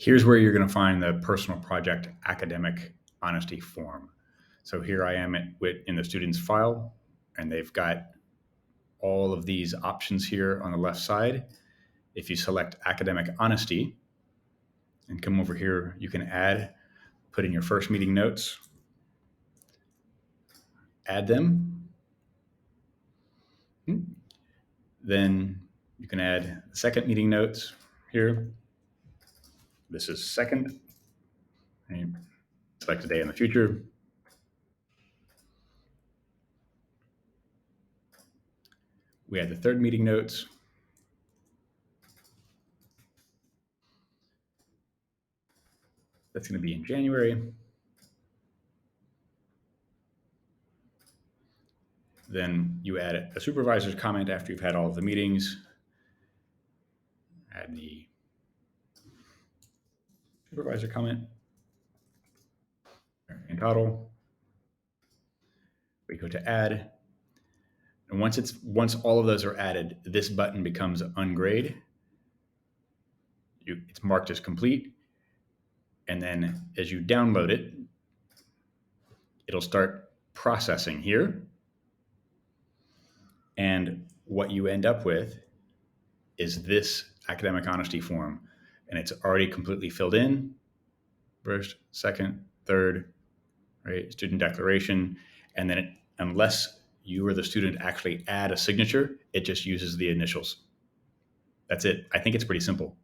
Here's where you're going to find the personal project academic honesty form. So here I am in the student's file, and they've got all of these options here on the left side. If you select academic honesty and come over here, you can put in your first meeting notes, add them. Then you can add second meeting notes here. This is second. Select today and the future. We add the third meeting notes. That's going to be in January. Then you add a supervisor's comment after you've had all of the meetings. Add the supervisor comment in Toddle. We go to add. And once all of those are added, this button becomes ungrade. It's marked as complete. And then as you download it, it'll start processing here. And what you end up with is this academic honesty form. And it's already completely filled in. First, second, third, right? Student declaration. And then unless you or the student actually add a signature, it just uses the initials. That's it. I think it's pretty simple.